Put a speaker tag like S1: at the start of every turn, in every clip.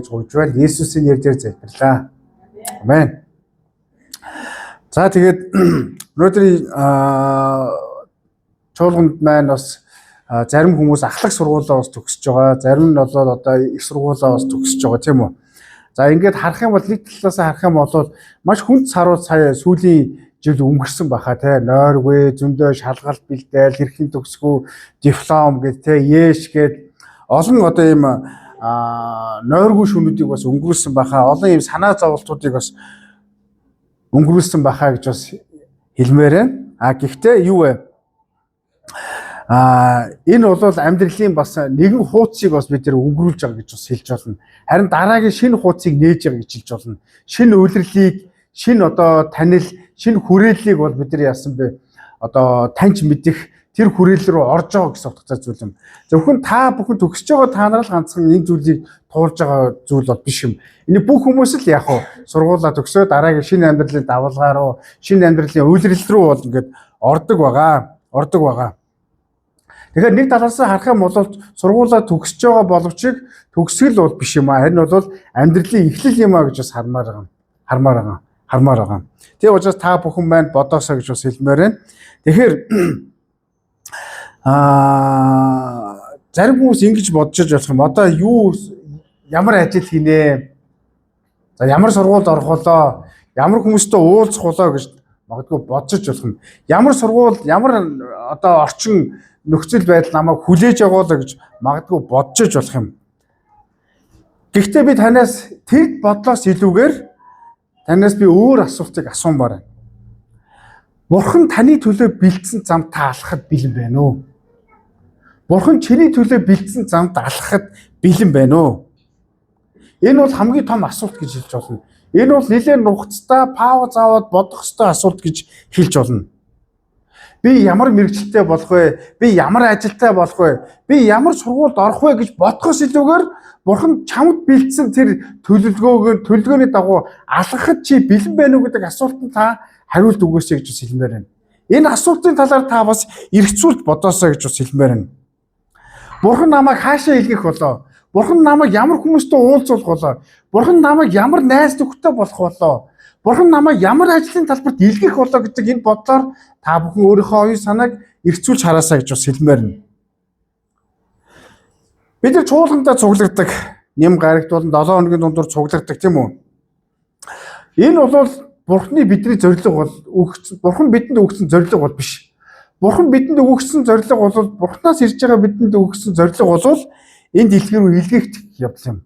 S1: Гуйжвал Есүсийн нэрээр залбирлаа. Амен. За тэгээд өнөөдрийн чуулганд маань бас зарим хүмүүс ахлах сургуулаа бас төгсөж байгаа. Зарим нь бол одоо их сургуулаа бас төгсөж байгаа тийм үү. За ингээд харах юм бол нэг талаас харах юм бол маш хүнд сарууд сая сүүлийн жил өнгөрсөн баха те нойргүй зөндөө шалгалт бэлдээл хэрхэн төгсгөө диплом гэдэг те ЕШ гэдэг олон одоо ийм нойргүй шүнүүдийг бас өнгөрүүлсэн баха олон ийм санаа зовлтуудыг бас өнгөрүүлсэн баха гэж бас хэлмээр байна. Гэхдээ юу вэ? Энэ бол амьдралын бас нэгэн хуудсыг бас бид нэр өнгөрүүлж байгаа гэж бас хэлж болно. Харин дараагийн шинэ хуудсыг нээж байгаа гэж хэлж болно. Шинэ үйлрэлийг, шинэ одоо танил, шинэ хүрээллийг бол бид нар яасан бэ? Одоо таньж мэдэх тэр хүрээлэл рүү орж байгаа гэсэн утгатай зүйл юм. Зөвхөн та бүхэн төгсөж байгаа та нар л ганцхан энэ зүйлийг туулж байгаа зүйл бол биш юм. Энэ бүх хүмүүс л яг хуу сургуулаа төгсөө дараагийн шинэ амьдралын давалгаа руу, шинэ амьдралын үйлрэл рүү бол ингээд ордог байгаа. Тэгэхээр нэг талаас нь харах юм бол сургуулаа төгсөж байгаа боловч төгсгөл бол биш юм аа. Энэ бол амьдралын эхлэл юм аа гэж бас хармаар байгаа. Тэгээ учраас та бүхэн маань бодоосоо гэж бас хэлмээр байна. Тэгэхээр зарим хүмүүс ингэж бодож болох юм. Одоо ямар ажил хийнэ? За ямар сургуульд орох болоо? Ямар хүмүүстэй уулзах болоо гэж магадгүй бодож болох юм. Ямар сургууль, ямар одоо орчин нөхцөл байдал намайг хүлээж явуулаа гэж магадгүй бодож болох юм. Гэхдээ би танаас тэр бодлоос илүүгээр танаас би өөр асуултыг асуумаар байна. Бурхан таны төлөө бэлдсэн замд та алхахад бэлэн байна уу? Бурхан чиний төлөө бэлдсэн замд алхахад бэлэн байна уу? Энэ бол хамгийн том асуулт гэж хэлж болно. Энэ бол нэлээд нухацтай, пауз аваад бодох ёстой асуулт гэж хэлж болно. Би ямар мэрэгчлэлтэй болох вэ? Би ямар ажилтай болох вэ? Би ямар сургуульд орох вэ гэж бодохоос илүүгээр Бурхан чамд бэлдсэн тэр төлөвлөгөөний дагуу алхахад чи бэлэн байна уу гэдэг асуултанд та хариулт өгөөсэй гэж хэлмээр байна. Энэ асуултын талаар та бас эргцүүлж бодоосоо гэж бас хэлмээр байна. Бурхан намайг хаашаа илгээх болоо? Бурхан намайг ямар хүмүүстэй уулзуулах болоо? Бурхан намайг ямар найз нөхдөд болох болоо? Бурхан намайг ямар ажлын талбарт илгээх болоо гэдэг энэ бодлоор та бүхэн өөрийнхөө оюун санааг эргцүүлж хараасаа гэж бас хэлмээр байна. Бид нар чуулгандаа цуглагдаг, нэм гарагт бол 7 хоногийн дундуур цуглагдаг тийм үү? Энэ бол Бурханы бидний зорилго бол Бурхан бидэнд өгсөн зорилго бол биш. Бурхан бидэнд өгсөн зорилго бол Бурханаас ирж байгаа бидэнд өгсөн зорилго бол энэ дэлхий рүү илгээх явдал юм.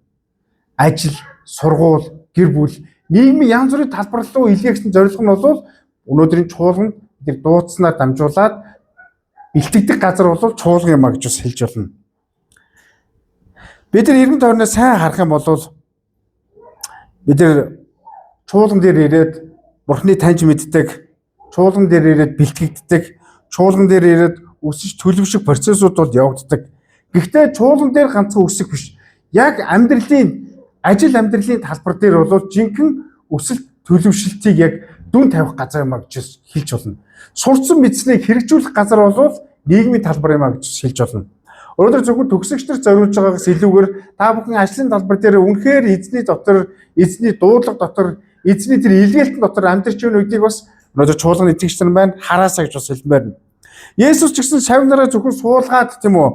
S1: Ажил, сургууль, гэр бүл, нийгмийн янз бүрийн талбар руу илгээсэн зорилго нь бол өнөөдрийн чуулганд бид дуудснаар дамжуулаад бэлтгэдэг газар бол чуулган юм а гэж бас хэлж болно. Бид нар эргэн тойрноо сайн харах юм бол бид нар чуулган дээр ирээд Бурханы таньж мэддэг, чуулган дээр ирээд бэлтгэгддэг, чуулган дээр ирээд өсөж төлөвшөх процессууд бол явагддаг. Гэхдээ чуулган дээр ганцхан өсөх биш. Яг ажил амьдралын талбар дээр бол жинхэнэ өсөлт төлөвшөлтийг яг дүн тавих газар юм а гэж хэлж болно. Сурцсан мэдснийг хэрэгжүүлэх газар бол нийгмийн талбар юм а гэж хэлж болно. Өнөөдөр зөвхөн төгсөгч нар зориулж байгаагаас илүүгээр та бүхэн ажлын талбар дээр үнэхээр эзний дотор, эзний дуудлага дотор, эзний тэр илгээлтэн дотор амьдарч байгаа үедийг бас өнөөдөр чуулганы итгэгч нар маань хараасаа гэж бас хэлмээр байна. Есүс ч гэсэн шавнараа зөвхөн суулгаад тийм үү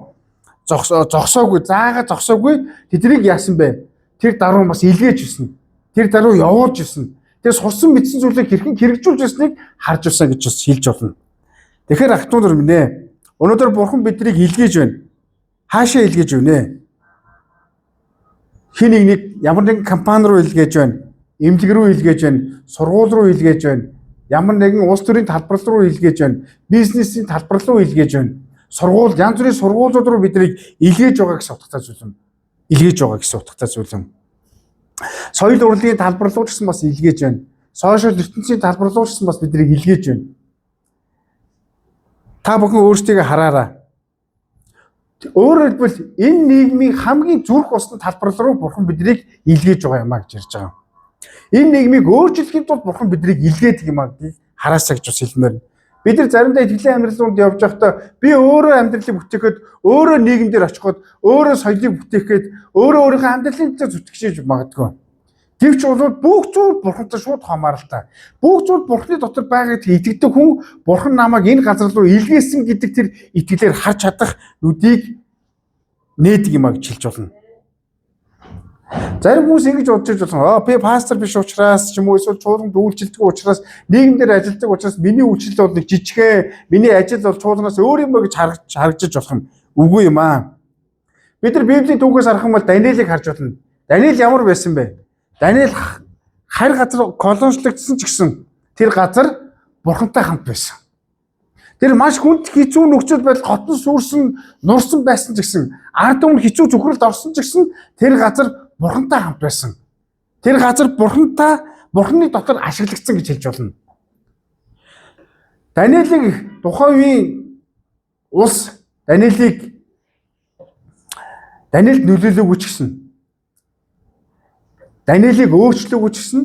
S1: зогсоогүй, заагаад зогсоогүй тэднийг яасан бэ? Тэр даруй бас илгээж ирсэн. Тэр даруй явуулж ирсэн. Тэр сурсан мэдсэн зүйлийг хэрхэн хэрэгжүүлж ирснийг харж ирсэн гэж бас хэлж болно. Тэгэхээр ах トゥ нар минь ээ. Өнөөдөр Бурхан биднийг илгээж байна. Хаашаа илгээж байна? Хин нэг ямар нэгэн компани руу илгээж байна. Эмнэлэг рүү илгээж байна. Сургууль руу илгээж байна. Ямар нэгэн улс төрийн талбар руу илгээж байна. Бизнесийн талбар руу илгээж байна. Сургууль, янз бүрийн сургуулиуд руу биднийг илгээж байгаа гэсэн утгатай зүйл юм. Соёл урлагийн талбар руу ч гэсэн бас илгээж байна. Сошиал ертөнцийн талбар руу ч гэсэн бас биднийг илгээж байна. Та бүхэн өөрсдийгөө хараарай. Өөрөөр хэлбэл энэ нийгмийн хамгийн зүрх усны талбар руу Бурхан биднийг илгээж байгаа юм а гэж ярьж байгаа. Энэ нийгмийг өөрчлөхийн тулд Бурхан биднийг илгээдэг юм а гэж хараасаа гэж бас хэлмээр. Бид нар заримдаа итгэлийн амьдралд явж байхдаа би өөрөө амьдралыг бүтээхэд, өөрөө нийгэм дээр очиход, өөрөө соёлыг бүтээхэд, өөрөө өөрийнхөө амьдралын төлөө зүтгэж магадгүй. Гэвч бол бүх зүйл бурхантай шууд хамааралтай. Бүх зүйл бурхны дотор байгаад итгэдэг хүн бурхан намайг энэ газар руу илгээсэн гэдэг тэр итгэлээр харж чадах нүдийг нээдэг юм а гэж хэлж болно. Зарим хүмүүс ингэж бодож байна. Би пастор биш учраас ч юм уу эсвэл чуулганд үйлчлдэг учраас нийгэмдэр ажилладаг учраас миний үйлчлэл бол нэг жижигхэн, миний ажил бол чуулганаас өөр юм гэж харагдаж болох юм. Үгүй юм аа. Бид нар Библийн түүхээс харах юм бол Даниэлийг харж байна. Даниэл ямар байсан бэ? Даниэл харь газар колончлогдсон ч гэсэн тэр газар бурхантай хамт байсан. Тэр маш хүнд хэцүү нөхцөл байдал хотон сүрсэн, нурсан байсан ч гэсэн ард өмнө хэцүү зөвхөрөлд орсон ч гэсэн тэр газар бурхантай хамт байсан. Тэр газар бурханы дотор ашиглагдсан гэж хэлж болно. Даниэлийг тухайн үеийн улс Даниэлд нөлөөлөөгүй ч гэсэн Даниэлийг өөрчлөөгүй ч гэсэн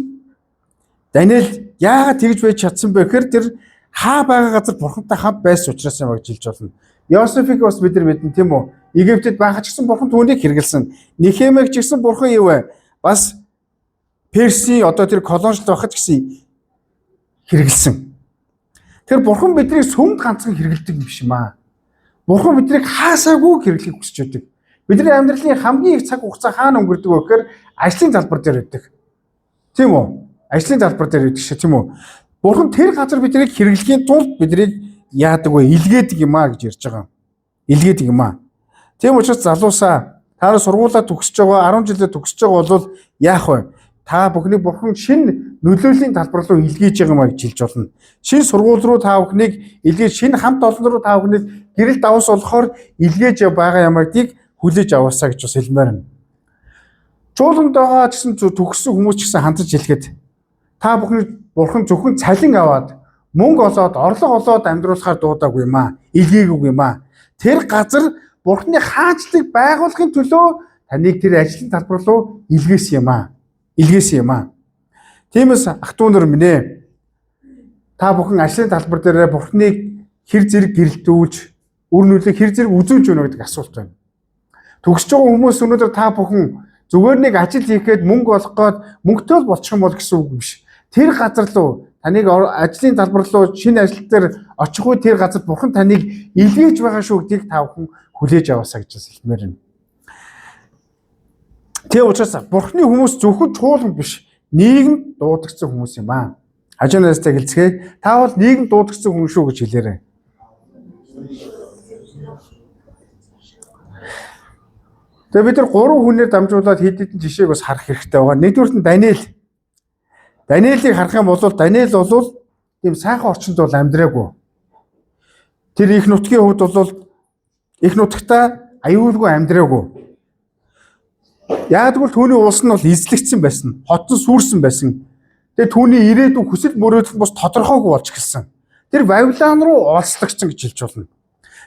S1: Даниэл яагаад тэгж байж чадсан бэ гэхээр тэр хаа байгаа газар бурхантай хамт байсан учраас юм гэж хэлж болно. Йосефийг бас бид нар мэднэ тийм үү? Египтэд байхад ч гэсэн бурхан түүнийг хэрэгэлсэн. Нехемиг ч гэсэн бурхан юу вэ? Бас Персийн одоо тэр колоничлт байхад ч гэсэн хэрэгэлсэн. Тэр бурхан биднийг сүмд ганцхан хэрэгэлдэг юм биш юм аа. Бурхан биднийг хаасаагүй хэрэглэхийг хүсэж байдаг. Бидний амьдралын хамгийн их цаг хугацаа хаана өнгөрдөг вэ гэхээр ажлын талбар дээр байдаг. Тийм үү? Ажлын талбар дээр байдаг шүү, тийм үү? Бурхан тэр газар биднийг хэрэглэхийн тулд биднийг яадаг вэ? Илгээдэг юм аа гэж ярьж байгаа. Илгээдэг юм аа. Тийм учраас залуусаа та сургуулаа төгсөж байгаа 10 жилээ төгсөж байгаа бол яах вэ? Та бүхнийг бурхан шинэ нөлөөлийн талбар руу илгээж байгаа маа гэж хэлж болно. Шинэ сургууль руу та бүхнийг илгээж, шинэ хамт олон руу та бүхнийг гэрэл давс болохоор илгээж байгаа юм гэдгийг хүлээж аваасаа гэж бас хэлмээр байна. Чуулганд байгаа гэсэн төгссөн хүмүүс ч гэсэн хандаж хэлэхэд та бүхнийг бурхан зөвхөн цалин аваад мөнгө олоод орлого олоод амьдруулахаар дуудаагүй юм аа. Илгээгээгүй юм аа. Тэр газар бурханы хаанчлыг байгуулахын төлөө таныг тэр ажлын талбар руу илгээсэн юм аа. Илгээсэн юм аа. Тиймээс ах トゥ нар минь ээ. Та бүхэн ажлын талбар дээр бурханыг хэр зэрэг гэрэлтүүлж, үр нөлөө хэр зэрэг үзүүлж өгнө гэдэг асуулт байна. Төгсөж байгаа хүмүүс өнөөдөр та бүхэн зүгээр нэг ажил хийхэд мөнгө олох гээд мөнгөтэй болчих юм бол гэсэн үг биш. Тэр газар руу таныг ажлын талбар руу шинэ ажил дээр очих үе тэр газар бурхан таныг илгээж байгаа шүү гэдгийг та бүхэн хүлээж аваасаа гэж хэлмээр байна. Тэгээ учраас бурханы хүмүүс зөвхөн чуулган биш, нийгэм дуудагдсан хүмүүс юм аа. Хажуунаас хэлцгээе. Та бол нийгэм дуудагдсан хүн шүү гэж хэлээрэй. Тэгээ бид нар 3 хүнээр дамжуулаад хэд хэдэн жишээг бас харах хэрэгтэй байгаа. Нэгдүгürt нь Даниэл. Даниэлийг харах юм бол Даниэл бол тийм сайхан орчинд бол амьдраагүй. Тэр их нутгийн хувьд бол их нутагтаа аюулгүй амьдраагүй. Яг л түүний улс нь бол эзлэгдсэн байсан. Хотон сүрсэн байсан. Тэгээ түүний ирээдүйн хүсэл мөрөөдөл бас тодорхойгүй болж эхэлсэн. Тэр Вавилон руу олслогдсон гэж хэлж болно.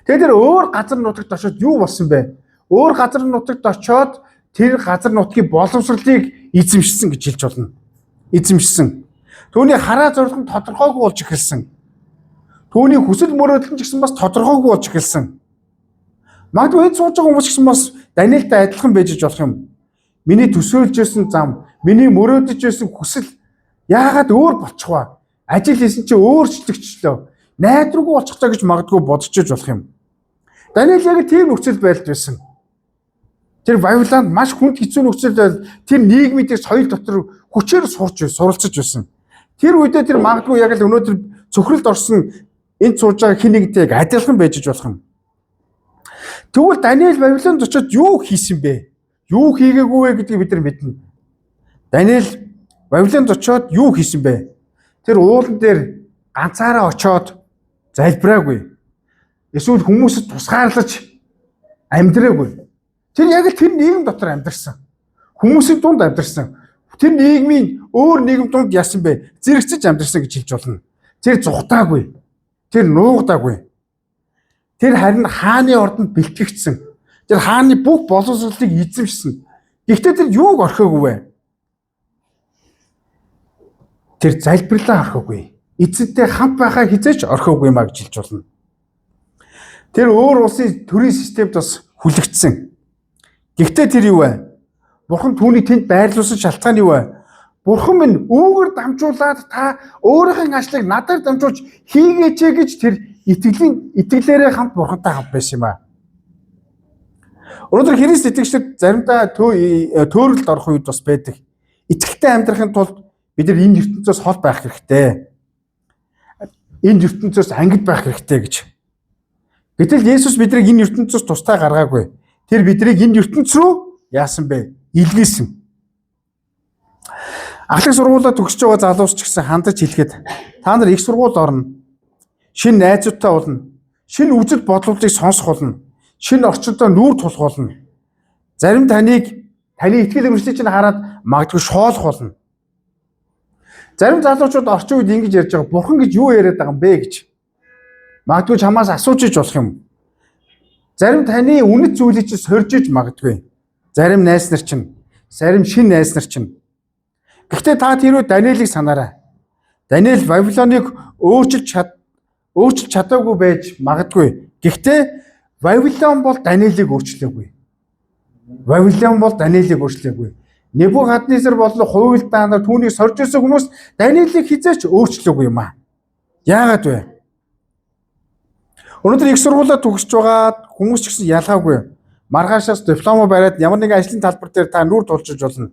S1: Тэгээ тэр өөр газар нутагт очиод юу болсон бэ? Өөр газар нутагт очиод тэр газар нутгийн боловсролыг эзэмшсэн гэж хэлж болно. Эзэмшсэн. Түүний хараа зорилго нь тодорхойгүй болж эхэлсэн. Түүний хүсэл мөрөөдөл нь ч гэсэн бас тодорхойгүй болж эхэлсэн. Магадгүй энэ сууж байгаа хүмүүс ч гэсэн бас Даниэлтай адилхан байж болох юм. Миний төсөөлж байсан зам, миний мөрөөдөж байсан хүсэл яагаад өөр болчих вэ? Ажил хийсэн чи өөрчлөгчлөө. Найдваргүй болчихлоо гэж магадгүй бодож болох юм. Даниэл яг тийм нөхцөл байдалд байсан. Тэр Вавилонд маш хүнд хэцүү нөхцөл байдал, тэр нийгмийн соёл дотор хүчээр суралцж байсан. Тэр үедээ тэр магадгүй яг л өнөөдөр цөхрөлд орсон энэ сууж байгаа хин нэгтэйг адилхан байж болох юм. Тэгвэл Даниэл Вавилонд очиод юу хийсэн бэ? Юу хийгээгүй вэ гэдгийг бид нар мэднэ. Даниэл Вавилонд очиод юу хийсэн бэ? Тэр уулан дээр ганцаараа очиод залбираагүй. Эсвэл хүмүүсд тусгаарлаж амьдраагүй. Тэр яг л тэр нийгэм дотор амьдарсан. Хүмүүсийн дунд амьдарсан. Тэр нийгмийн өөр нийгэм дунд яасан бэ? Зэрэгцэж амьдарсан гэж хэлж болно. Тэр зүхтаагүй. Тэр нуугдаагүй. Тэр харин хааны ордонд бэлтгэгдсэн. Тэр хааны бүх боловсролыг эзэмшсэн. Гэхдээ тэр юуг орхиогүй вэ? Тэр залбирлаа орхиогүй. эцэдтэй хамт байхаа хизээч орхиогүй маа гэж хэлж болно. Тэр өөр улсын төрийн системд бас хүлэгдсэн. Гэхдээ тэр юу вэ? Бурхан түүний тэнд байрлуулсан шалтгаан юу вэ? Бурхан минь үүгээр дамжуулаад та өөрийнхөө ажлыг надаар дамжуулж хийгээч гэж тэр итгэлээрээ хамт Бурхантай хамт байсан юм аа. Өнөөдөр Христ итгэгчид заримдаа төөрөлд орох үед бас байдаг. Итгэлтэй амьдрахын тулд бид нар энэ ертөнцөөс хол байх хэрэгтэй. Энэ ертөнцөөс ангид байх хэрэгтэй гэж. Гэтэл Есүс биднийг энэ ертөнцөөс тустай гаргаагүй. Тэр биднийг энэ ертөнц рүү яасан бэ? Илгээсэн. Ахлах сургуулаа төгсөж байгаа залуус ч гэсэн хандаж хэлэхэд та нар их сургууль орно. Шинэ найзуудтай болно. Шинэ үзэл бодлуудыг сонсох болно. Шинэ орчиндөө нүүр тулах болно. Зарим таны итгэл өмчлөлийг чинь хараад магадгүй шоолох болно. Зарим залуучууд орчин үед ингэж ярьж байгаа. Бурхан гэж юу яриад байгаа юм бэ гэж. Магадгүй чамаас асууж иж болох юм. Зарим таны үнэт зүйлийг чинь сорж иж магадгүй. Зарим найз нар чинь, зарим шинэ найз нар чинь. Гэхдээ та тэрөө Даниэлийг санаарай. Даниэл Вавилоныг өөрчилж чадаагүй байж магадгүй. Гэхдээ Вавилон бол Даниэлийг өөрчлөөгүй. Вавилон бол Даниэлийг өөрчлөөгүй. Небухаднецар болон хуйлдаан нар түүнийг сорж ирсэн хүмүүс Даниэлийг хизээч өөрчлөөгүй юм аа. Яагаад вэ? Өнөөдөр их сургуулаа төгсөж байгаа хүмүүс ч гэсэн ялгаагүй. Маргаашаас дипломо бариад ямар нэгэн ажлын талбар дээр та нүүр тулчиж болно.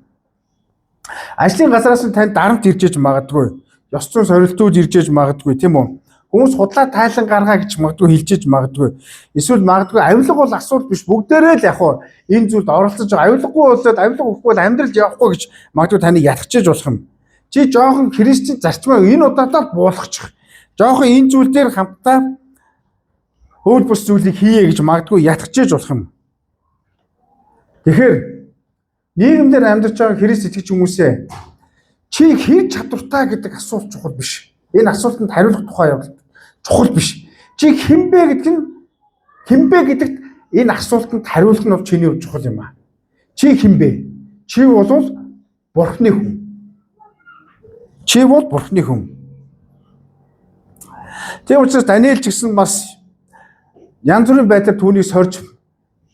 S1: Ажлын газраас нь танд дарамт иржээж магадгүй. Ёс зүйн сорилтууд иржээж магадгүй, тийм үү? Хүмүүс худлаа тайлан гаргаа гэж магадгүй хэлжээж магадгүй. Эсвэл магадгүй авилга бол асуудал биш. Бүгдээрээ л яг хуу энэ зүйлд оролцож байгаа. Авилгагүй болоод авилга өгөхгүй бол амьдралд явахгүй гэж магадгүй таныг ятгахчиж болох юм. Чи жоохон христийн зарчмаа энэ удаадаа буулгачих. Жоохон энэ зүйл дээр хамтдаа хөл бус зүйлийг хийе гэж магадгүй ятгахчиж болох юм. Тэгэхээр нийгэмдэр амьдарч байгаа Христ итгэж хүмүүсээ чи хийж чадвартай гэдэг асуулт чухал биш. Энэ асуултанд хариулах тухай явдал чухал биш. Чи хинбэ гэдэгт энэ асуултанд хариулах нь бол чиний хувьд чухал юм аа. Чи хинбэ? Чи бол Бурхны хүн. Чи бол Бурхны хүн. Тийм учраас Даниэл ч гэсэн бас янз бүрийн байдлаар түүнийг сорж,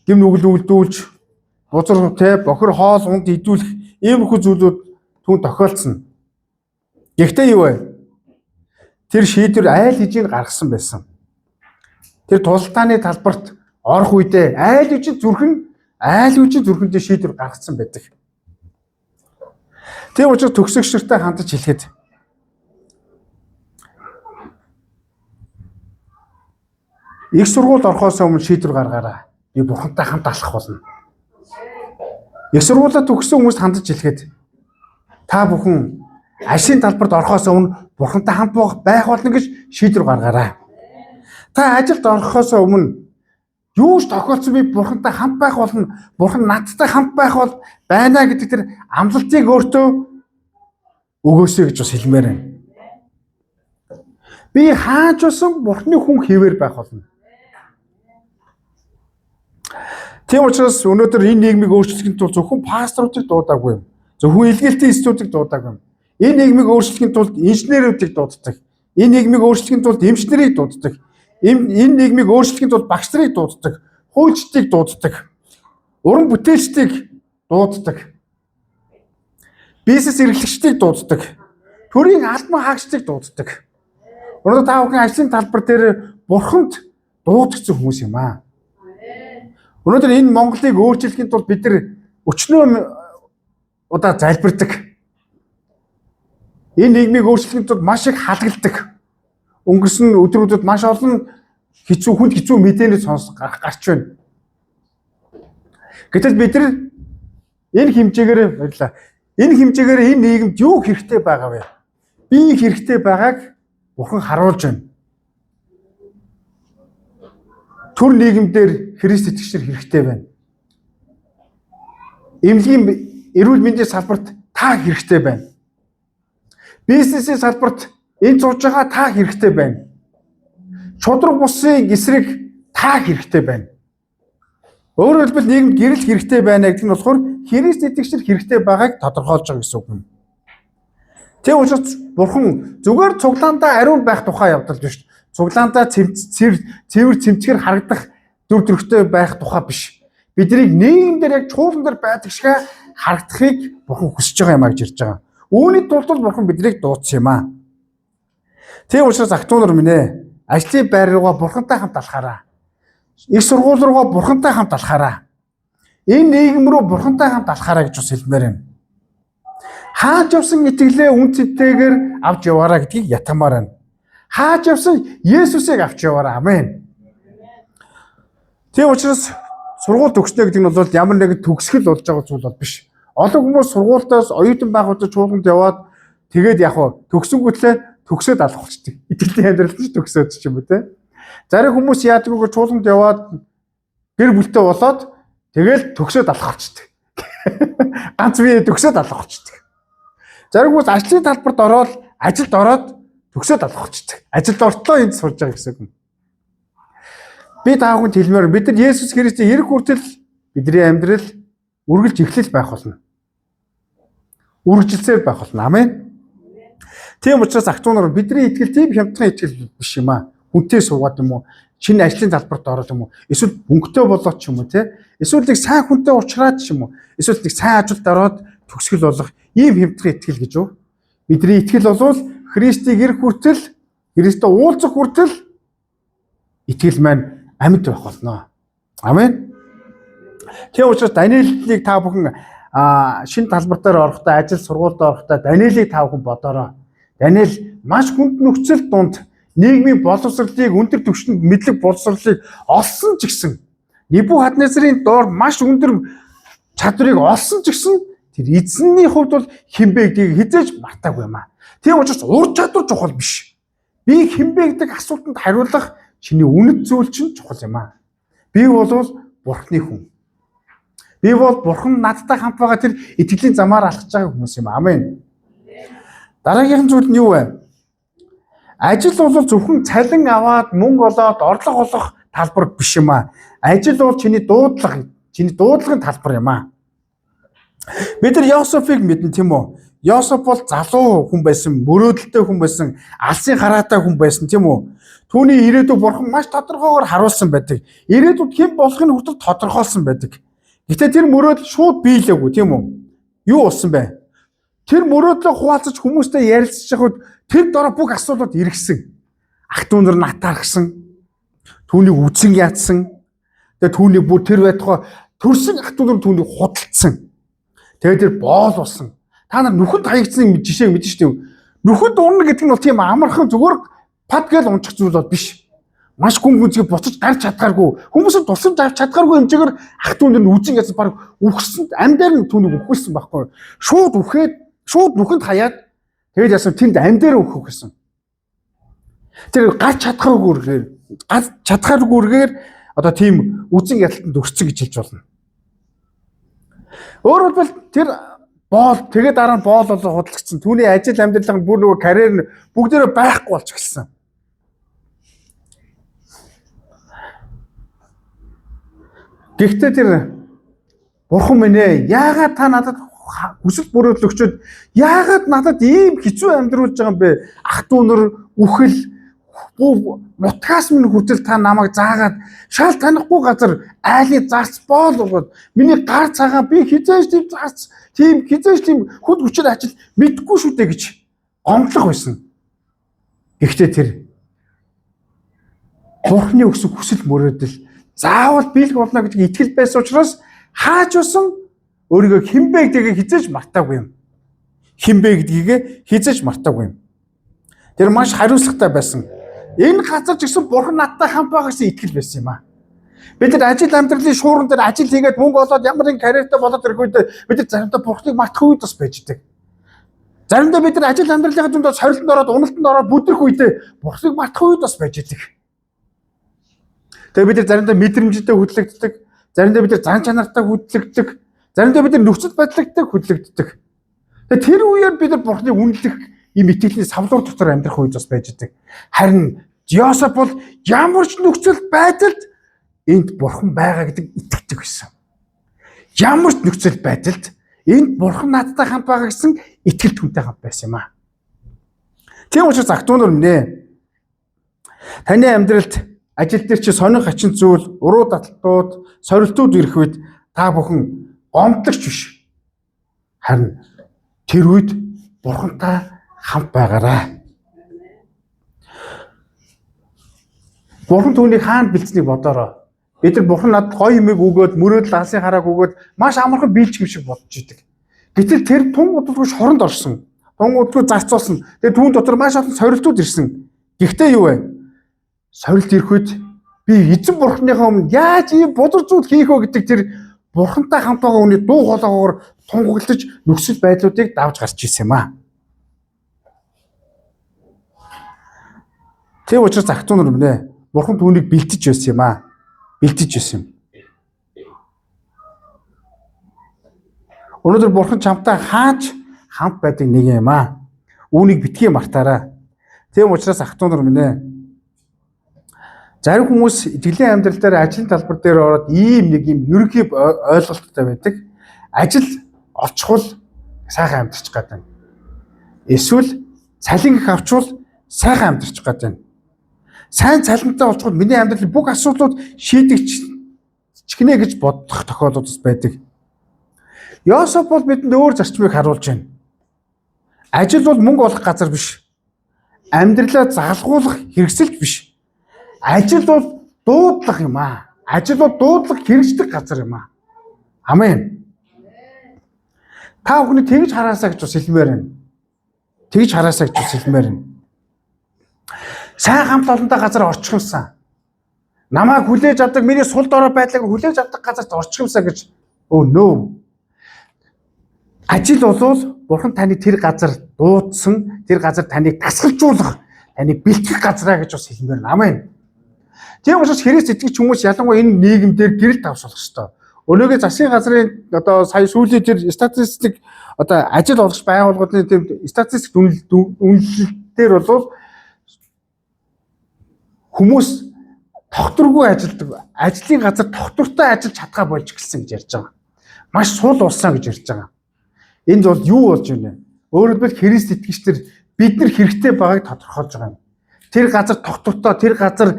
S1: гим нүгэл үлдүүлж, бузар бохор хоол унд идүүлэх иймэрхүү зүйлүүд түүнд тохиолдсон. Гэхдээ юу вэ? Тэр шийдвэр айл хэжийг гаргасан байсан. Тэр тулалдааны талбарт орох үедээ айл хэжийн зүрхэндээ шийдвэр гаргасан байдаг. Тийм учраас төгсөгч нартай хандаж хэлэхэд их сургууль орохоос өмнө шийдвэр гаргаарай. Би Бурхантай хамт алхах болно. Их сургуулаа төгссөн хүмүүст хандаж хэлэхэд та бүхэн ажлын талбарт орохоос өмнө Бурхантай хамт байх болно гэж шийдвэр гаргаарай. Та ажилд орохоос өмнө юу ч тохиолдсон би Бурхантай хамт байх болно. Бурхан надтай хамт байх бол байна гэдэг тэр амлалтыг өөртөө өгөөсэй гэж бас хэлмээр байна. Би хааж болсон Бурханы хүн хэвээр байх болно. Тийм учраас өнөөдөр энэ нийгмийг өөрчлөхийн тулд зөвхөн пасторуудыг дуудаагүй юм. Зөвхөн илгээлтийн эсүүдийг дуудаагүй юм. Энэ нийгмийг өөрчлөхийн тулд инженерүүдийг дууддаг. Энэ нийгмийг өөрчлөхийн тулд эмчнэрийг дууддаг. Энэ нийгмийг өөрчлөхийн тулд багш нарыг дууддаг. Хуульчдыг дууддаг. Уран бүтээлчдийг дууддаг. Бизнес эрхлэгчдийг дууддаг. Төрийн албан хаагчдыг дууддаг. Өнөөдөр та бүхэн ажлын талбар дээр Бурханд дуудагдсан хүмүүс юм аа. Өнөөдөр энэ Монголыг өөрчлөхийн тулд бид нар өчнөө удаа залбирдаг. Энэ нийгмийг өөрчлөхийн тулд маш их халгалдаг. Өнгөрсөн өдрүүдэд маш олон хүнд хэцүү мэдээнүүд гарч байна. Гэтэл бид нар энэ хэмжээгээр баярлаа. Энэ хэмжээгээр энэ нийгэмд юу хэрэгтэй байгаа вэ? Би хэрэгтэй байгааг Бурхан харуулж байна. Түр нийгэмдэр Христ итгэгчнэр хэрэгтэй байна. Эмнэлгийн эрүүл мэндийн салбарт та хэрэгтэй байна. Бизнесийн салбарт энэ зурж байгаа та хэрэгтэй байна. Чудраг бусын эсрэг та хэрэгтэй байна. Өөрөөр хэлбэл нийгэмд гэрэл хэрэгтэй байна гэдэг нь болохоор Христ итгэгчнэр хэрэгтэй байгааг тодорхойлж байгаа гэсэн үг юм. Тийм учраас бурхан зүгээр цуглаандаа ариун байх тухай явдал биш. Цуглаандаа цэвэр цэмцгэр харагдах дүр төрхтэй байх тухай биш. Биднийг нийгэмдэр яг чуулган дээр байдаг шиг харагдахыг бурхан хүсэж байгаа юм а гэж ярьж байгаа. Үүний тулд бурхан биднийг дуудсан юм а. Тийм учраас агдуунаар минь ээ, ажлын байр руугаа бурхантай хамт алхаараа. Их сургууль руугаа бурхантай хамт алхаараа. Энэ нийгэм рүү бурхантай хамт алхаараа гэж бас хэлмээр байна. Хааж явсан итгэлээ үн цэнтэйгээр авч яваараа гэдгийг ятгамаар байна. Хааж явсан Есүсийг авч яваараа. Амен. Тийм учраас сургууль төгснө гэдэг нь бол ямар нэгэн төгсгөл болж байгаа зүйл бол биш. Олон хүмүүс сургуультаас оюутан байх удаа чуулганд яваад тэгээд яг хөө төгсөнгүүтлээ төгсөөд алах болчтой. Итгэлийн амьдралд ч төгсөөд ч юм уу те. Зарим хүмүүс яадаггүй чуулганд яваад гэр бүлтэй болоод тэгээд төгсөөд алах болчтой. Ганц бие төгсөөд алах болчтой. Зарим хүмүүс ажлын талбарт ороод ажилд ороод төгсөөд алах болчтой. Ажилд ортлоо энд сурж байгаа гэсэн юм. Би таагүй хэлмээр бид нар Есүс Христийн эрх хүртэл бидний амьдрал үргэлж эхлэл байх болно. Үргэлжилсээр байх болно. Амен. Тийм учраас агдуунаар бидний итгэл тийм хямдхан итгэл биш юм аа. Хүнтэй суугаад юм уу? Шинэ ажлын талбарт ороод юм уу? Эсвэл мөнгөтэй болоод ч юм уу те? Эсвэл нэг сайн хүнтэй уулзраад ч юм уу? Эсвэл нэг сайн ажилд ороод төгсгөл болох ийм хямдхан итгэл гэж юу? Бидний итгэл бол Христийн эрх хүртэл, Христтэй уулзах хүртэл итгэл маань амьд байх болно. Амен. Тийм учраас Даниэлийг та бүхэн шинэ талбар дээр орохдоо, ажил сургуульд орохдоо Даниэлийг та бүхэн бодороо. Даниэл маш хүнд нөхцөл донд нийгмийн боловсролыг, өндөр түвшинд мэдлэг боловсролыг олсон ч гэсэн Небухаднецарын доор маш өндөр чадварыг олсон ч гэсэн тэр эзэнний хувьд бол хинбэ гэдгийг хизээж мартаагүй юм аа. Тийм учраас ур чадвар чухал биш. Би хинбэ гэдэг асуултанд хариулах чиний үнэт зүйл чинь чухал юм аа. Би бол Бурхны хүн. Би бол Бурхан надтай хамт байгаа тэр итгэлийн замаар алхаж байгаа хүмүүс юм. Амен. Дараагийн зүйл нь юу вэ? Ажил бол зөвхөн цалин аваад мөнгө олоод орлого олох талбар биш юм аа. Ажил бол чиний дуудлагын талбар юм аа. Бид нар Йосефийг мэднэ тийм үү? Йосеф бол залуу хүн байсан, мөрөөдөлтэй хүн байсан, алсын хараатай хүн байсан тийм үү? Түүний ирээдүйг Бурхан маш тодорхойгоор харуулсан байдаг. Ирээдүйд хэн болохыг хүртэл тодорхойлсон байдаг. Гэтэ тэр мөрөөдөл шууд биелээгүй тийм үү? Юу болсон бэ? Тэр мөрөөдлөө хуваалцаж хүмүүстэй ярилцж байхад тэр дараа бүх асуудлууд эргэсэн. Ах дүү нар натаархсан. Түүнийг үцэн яатсан. Тэгээ түүний бүр тэр байтугай төрсөн ах дүү нар түүнийг худалдсан. Тэгээ тэр боол болсон. Та нар нүхэнд хаягдсан жишээг мэдэн шүү дээ. Нүхэнд унна гэдэг нь бол тийм амархан зүгээр пад гэл унчих зүйл бол биш. Маш гүн гүнзгий буцаж гарч чадгааргүй. Хүмүүсд тусламж авч чадгааргүй хэмжээгээр ах дүү нар үцэн яасан баг үхсэн амьдаар нь түүнийг үхүүлсэн байхгүй. Шууд нүхэнд хаяад тэгээд яасан тэнд амьдаар өөхөх гэсэн. Тэр гарч чадхааргүйгээр одоо тийм үцэн яталтанд өрцөн гэж хэлж болно. Өөрөөр хэлбэл тэр боол тэгээд дараа нь боол болоо худалдагдсан. Түүний ажил амьдрал бүр нөгөө карьер нь бүгдээрээ байхгүй болчих гэлсэн. Гэхдээ тэр Бурхан минь ээ, яагаад та надад хүсэл мөрөөдөл өгчөөд яагаад надад ийм хэцүү амьдруулж байгаа юм бэ? Ах дүү нар үхэл нутгаас минь хүртэл та намайг заагаад шал танихгүй газар айлын зарц боол болгоод миний гар цагаан би хизээж тийм хүнд хүчээр ажил мэдгүй шүү дээ гэж гомдлох байсан. Гэхдээ тэр Бурхны өгсөн хүсэл мөрөөдөл заавал биелэх болно гэдэг итгэл байсан учраас хааж усан өөрийгөө хинбэ гэдгийг хизээж мартаагүй юм. Хинбэ гэдгийг хизээж мартаагүй юм. Тэр маш хариуцлагатай байсан. Энэ газар ч гэсэн Бурхан надтай хамт байгаа гэсэн итгэл байсан юм аа. Бид нар ажил амьдралын шууран дээр ажил хийгээд мөнгө олоод ямар нэгэн карьертай болоод ирэх үед бид нар заримдаа Бурханыг мартах үед бас байждаг. Заримдаа бид нар ажил амьдралынхаа дундаа сорилтонд ороод уналтанд ороод бүдрэх үед Бурханыг мартах үед бас байждаг. Тэгээ бид нар заримдаа мэдрэмжтэй хөдлөгддөг, заримдаа бид нар зан чанартай хөдлөгддөг, заримдаа бид нар нөхцөл байдлаар хөдлөгддөг. Тэгээ тэр үеэр бид нар Бурханыг үнэлэх ийм итгэлийн савлуур дотор амьдрах үед бас байждаг. Харин Йосеф бол ямар ч нөхцөл байдалд энд Бурхан байгаа гэдэг итгэдэг байсан. Ямар ч нөхцөл байдалд энд Бурхан надтай хамт байгаа гэсэн итгэл түнтэй хамт байсан юм аа. Тийм учраас загтуунаар минь таны амьдралд ажил дээр чи сонин хачин зүйл, уруу даталтууд, сорилтууд ирэх үед та бүхэн гомдлагч биш. Харин тэр үед Бурхантай хамт байгаарай. Бурхан түүнийг хаана бэлдсэнийг бодоорой. Бид нар Бурхан надад гоё юмыг өгөөд, мөрөөдөл алсын харааг өгөөд маш амархан биелж юм шиг бодож идэг. Гэтэл тэр тун удалгүй шоронд орсон. Тун удалгүй зарцуулсан. Тэгээ түүн дотор маш олон сорилтууд ирсэн. Гэхдээ юу вэ? Сорилт ирэх үед би эзэн Бурханыхаа өмнө яаж ийм бодлого зүйл хийх вэ гэдэг тэр Бурхантай хамт байгаа хүний дуу хоолойгоор тунгаглаж нөхцөл байдлуудыг давж гарч ирсэн юм аа. Тийм учраас загтуунаар минь Бурхан түүнийг бэлтэж байсан юм аа. Бэлтэж байсан юм. Өнөөдөр Бурхан чамтай хаач хамт байдаг нэг юм аа. Үүнийг битгий мартаарай. Тийм учраас загтуунаар минь зарим хүмүүс итгэлийн амьдрал дээр ажлын талбар дээр ороод ийм нэг юм ерөнхий ойлголттой байдаг. Ажил олчвол сайхан амьдарч гадаг. Эсвэл цалин их авчвал сайхан амьдарч гадаг. Сайн цалинтай олчвол миний амьдралын бүх асуудлууд шийдэгчнэ гэж бодох тохиолдол байдаг. Йосеф бол бидэнд өөр зарчмыг харуулж байна. Ажил бол мөнгө олох газар биш. Амьдралаа заалгуулах хэрэгсэлт биш. Ажил бол дуудлах юм аа. Ажил бол дуудлах хэрэгждэг газар юм аа. Амен. Та бүхний тэгж хараасаа гэж бас хэлмээр байна. Тэгж хараасаа гэж бас хэлмээр байна. Сайн хамт олонтой газар орчихсон. Намайг хүлээж авдаг, миний сул дорой байдлыг хүлээж авдаг газарт орчихсон гэж нөө. Ажил бол Бурхан таны тэр газар дуудсан, тэр газар таныг тасгалжуулах, таныг бэлтгэх газараа гэж бас хэлмээр байна. Амен. Тийм учраас Христ итгэгч хүмүүс ялангуяа энэ нийгэмдэр гэрэл давсуулах ёстой. Өнөөгийн засгийн газрын сая сүүлийн тэр статистик ажил олгогч байгууллагын тийм статистик үнэлэлтээр бол хүмүүс тогтворгүй ажилдаг, ажлын газар тогтвортой ажиллаж чадхаа болж гэлсэн гэж ярьж байгаа. Маш сул болсон гэж ярьж байгаа. Энд бол юу болж байна вэ? Өөрөөр хэлбэл Христ итгэгчдэр бид нар хэрэгтэй байгааг тодорхойлж байгаа юм. Тэр газар тогтвортой, тэр газар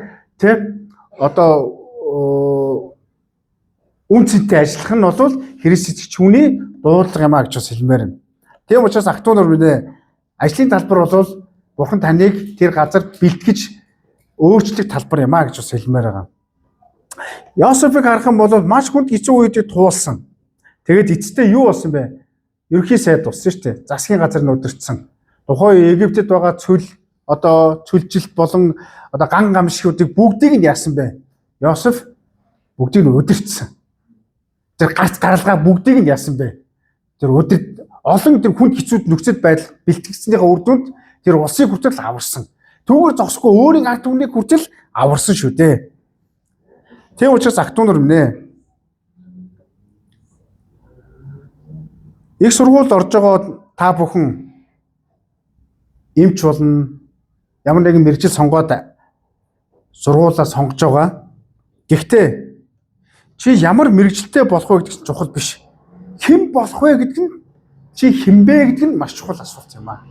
S1: үнцэнтэй ажиллах нь бол Христ итгэгч хүний дуудлага юм а гэж бас хэлмээр байна. Тийм учраас ахтуунаар минь ажлын талбар бол Бурхан таныг тэр газар бэлтгэж өөрчлөх талбар юм а гэж бас хэлмээр байгаа. Йосефыг харах юм бол маш хүнд хэцүү үед туулсан. Тэгээд эцэстээ юу болсон бэ? Ерхий сайд болсон шүү дээ. Засгийн газар нь өдөртсөн. Тухайн Египтэд байгаа цүлжилт болон ган гамшигуудыг бүгдийг нь яасан бэ? Йосеф бүгдийг нь өдөртсөн. Тэр гарц гаралгаа бүгдийг нь яасан бэ? Тэр олон тэр хүнд хэцүүд нөхцөл байдал бэлтгэснийхаа үр дүнд тэр улсыг хүртэл аварсан. Түүгээр зогсохгүй өөрийн ард түмнийг хүртэл аварсан шүү дээ. Тийм учраас ахтуунаар минь их сургуульд орж байгаа та бүхэн эмч болно. Ямар нэгэн мэргэжил сонгоод сургуулаа сонгож байгаа. Гэхдээ чи ямар мэргэжилтэй болох вэ гэдэг нь чухал биш. Хэн болох вэ гэдэг нь чи хинбэ гэдэг нь маш чухал асуулт юм аа.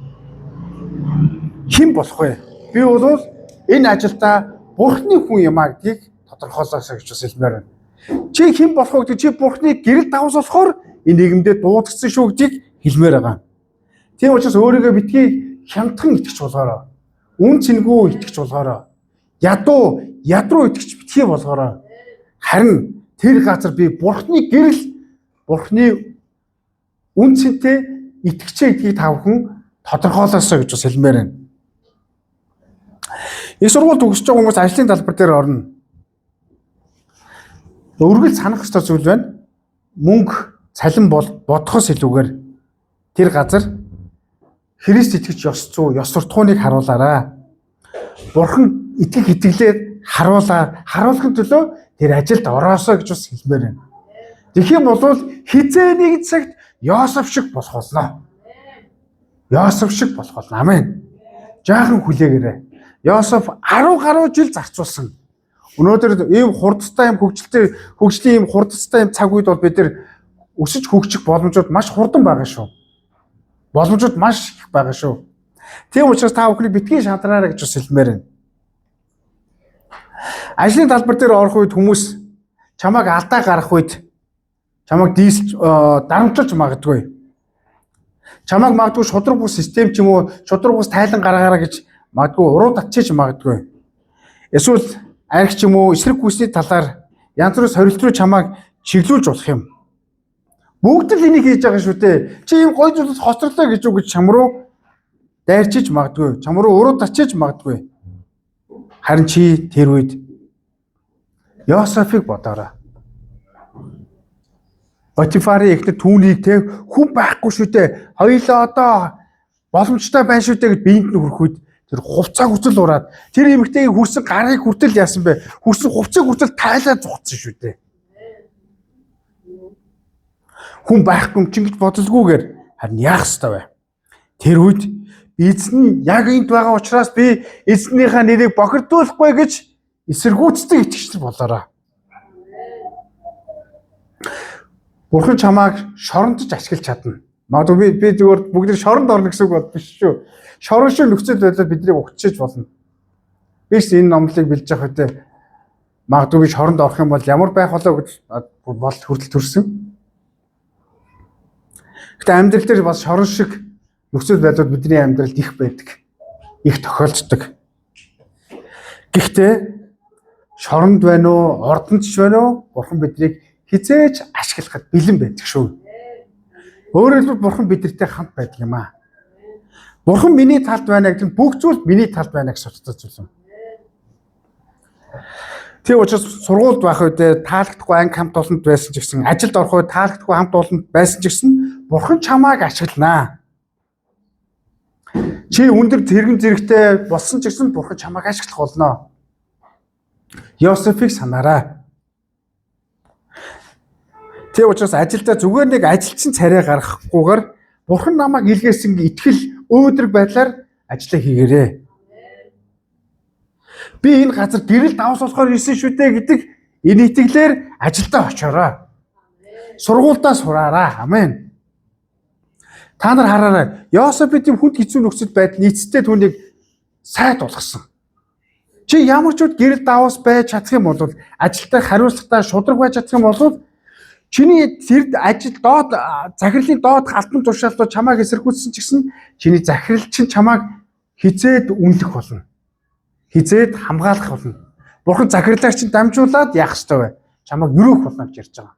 S1: Хэн болох вэ? Би бол энэ ажилдаа Бурхны хүн юм аа гэдгийг тодорхойлоосоо гэж бас хэлмээр байна. Чи хэн болох вэ гэдэг чи Бурхны гэрэл давсуулахаар энэ нийгэмдээ дуудагдсан шүү гэдгийг хэлмээр байгаа. Тийм учраас өөрийгөө битгий хямдхан итгэж болгоорой. Үн цэнгүй итгэж болгоорой. Ядруу итгэж битгий болгоорой. Харин тэр газар би Бурхны гэрэл, Бурхны үн цэнтэй итгэжээ гэдгийг та бүхэн тодорхойлоосоо гэж бас хэлмээр байна. Их сургууль төгсөж байгаа хүмүүс ажлын талбар дээр орно. Өргөл санах ёстой зүйл байна. Мөнгө, цалин бодхоос илүүгээр тэр газар Христ итгэж ёс зүй, ёс суртахууныг харуулаарай. Бурхан итгэх итгэлээр харуулахын төлөө тэр ажилд ороосоо гэж бас хэлмээр байна. Тэгэх юм бол хизээ нэг цагт Йосеф шиг болох болно. Йосеф шиг болох болно. Амен. Жаахан хүлээгээрэй. Йосеф 10 гаруй жил зарцуулсан. Өнөөдөр ийм хурдтай юм хөгжлийн ийм хурдтай юм цаг үед бол бид нар өсөж хөгжих боломжууд маш хурдан байгаа шүү. Боломжууд маш их байгаа шүү. Тийм учраас та бүхний битгий шантраараа гэж бас хэлмээр байна. Ажлын талбар дээр орох үед хүмүүс чамайг алдаа гаргах үед чамайг дийсэлж дарамтлж магадгүй. Чамайг магадгүй шудраг бус систем ч юм уу шудраг бус тайлан гаргаараа гэж магадгүй уруу татчихж магадгүй. Эсвэл арх ч юм уу эсрэг хүсний талаар янз бүрийн сорилт руу чамайг чиглүүлж болох юм. Бүгд л энийг хийж байгаа шүү дээ. Чи ийм гой зүйлс хоцроглоо гэж үг гэж чам руу дайрчиж магадгүй. Чам руу уруу татчихж магадгүй. Харин чи тэр үед Йосефийг бодоорой. Потифарын ихнэр түүнийг те хүн байхгүй шүү дээ. Хоёлоо одоо боломжтой байна шүү дээ гэж биед нь хүрэх үед тэр хувцаа хүчил ураад тэр эмэгтэйг хүрсэн гарыг хүртэл яасан бэ? Хүрсэн хувцаг хүртэл тайлаа зугцсан шүү дээ. Хүн байхгүй юм чинь гэж бодлогүйгээр харин яах ёстой вэ? Тэр үед эзэн яг энд байгаа учраас би эзнийхээ нэрийг бохирдуулахгүй гэж эсэргүүцдэг итгэгч болоорой. Бурхан чамааг шорондож ашиглаж чадна. Магадгүй би зүгээр бүгд шоронд орно гэсэн үг бол биш шүү. Шорон шиг нөхцөл байдал биднийг угтчиж болно. Биш энэ номлыг бэлж явах үедээ магадгүй би шоронд орох юм бол ямар байх болоо гэж бол хүртэл төрсөн. Гэтэ амьдрал дээр бас шорон шиг нөхцөл байдал бидний амьдралд их байдаг. Их тохиолддог. Гэхдээ шоронд байна уу, ордонч байна уу? Бурхан биднийг хизээж ашиглахад бэлэн байдаг шүү. Өөрөөр хэлбэл бурхан бидэртэй хамт байдаг юм аа. Бурхан миний талд байна гэдэг нь бүх зүйл миний талд байна гэж судалж зүйл юм. Тийм учраас сургуульд байх үедээ таалагдахгүй анги хамт олонд байсан ч гэсэн, ажилд орох үед таалагдахгүй хамт олонд байсан ч гэсэн бурхан чамааг ашигланаа. Чи өндөр тэрэгэн зэрэгтэй болсон ч гэсэн бурхан чамааг ашиглах болно. Йосефийг санаарай. Тийм учраас ажилдаа зүгээр нэг ажилчин царай гаргахгүйгээр бурхан намайг илгээсэн итгэл өөдрөг байдлаар ажиллаа хийгээрэй. Би энэ газар гэрэл давс болохоор ирсэн шүү дээ гэдэг энэ итгэлээр ажилдаа очоорой. Сургуульдаа сураарай. Амен. Та нар хараарай. Йосеф тийм хүнд хэцүү нөхцөл байдал нийцтэй түүнийг сайд болгосон. Чи ямар ч үд гэрэл давс байж чадах юм бол ажилдаа хариуцлагатай шудраг байж чадах юм бол чиний тэр ажил доод захирлын доод алтан тушаалтууд чамааг эсэргүүцсэн ч гэсэн чиний захирал чинь чамааг хизээд үнэлэх болно. Хизээд хамгаалах болно. Бурхан захирлаар чинь дамжуулаад яах ёстой вэ? Чамааг өрөөх болно гэж ярьж байгаа.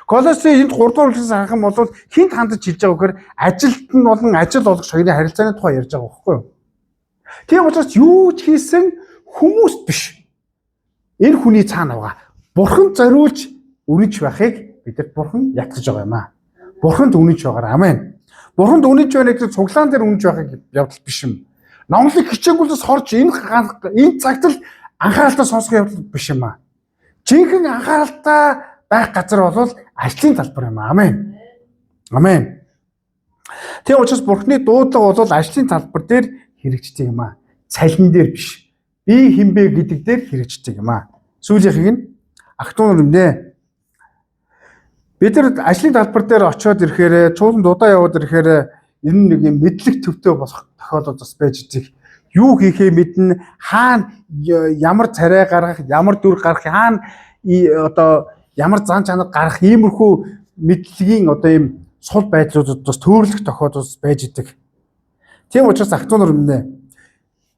S1: Колосын энд 3 дугаар бүлгээс харах юм бол хинт хандаж хэлж байгаа гэхээр ажилт нь болон ажил олгогч хоёрын харилцааны тухай ярьж байгаа байхгүй юу? Тийм учраас юу ч хийсэн хүмүүст биш. Энэ хүний цаана байгаа. Бурхан зориулж үнэнч байхыг бидэд бурхан ятгаж байгаа юм аа. Бурханд үнэнч байгаарай. Амен. Бурханд үнэнч байна гэдэг цуглаан дээр үнэнч байхыг явдал биш юм. Номлог хичээнгүүлээс хорж энэ цагт л анхааралтай сонсох явдал биш юм аа. Жинхэнэ анхааралтай байх газар бол ажлын талбар юм аа. Амен. Амен. Тийм учраас бурхны дуудлага бол ажлын талбар дээр хэрэгждэг юм аа. Цалин дээр биш. Би хинбэ гэдэг дээр хэрэгждэг юм аа. Сүүлийнхийг нь Ахтун нэмнэ. Бид нар ажлын талбар дээр очиод ирэхээр чуулганд удаа яваад ирэхээр энэ нэг юм мэдлэг төвтэй болох тохиолдол бас байж байгаа. Юу хийхээ мэднэ, хаана ямар царай гаргах, ямар дүр гаргах, хаана одоо ямар зан чанар гаргах иймэрхүү мэдлэгийн одоо ийм сул байдлуудад бас төрөлх тохиолдол байж байгаа. Тийм учраас Ахтун нэмнэ.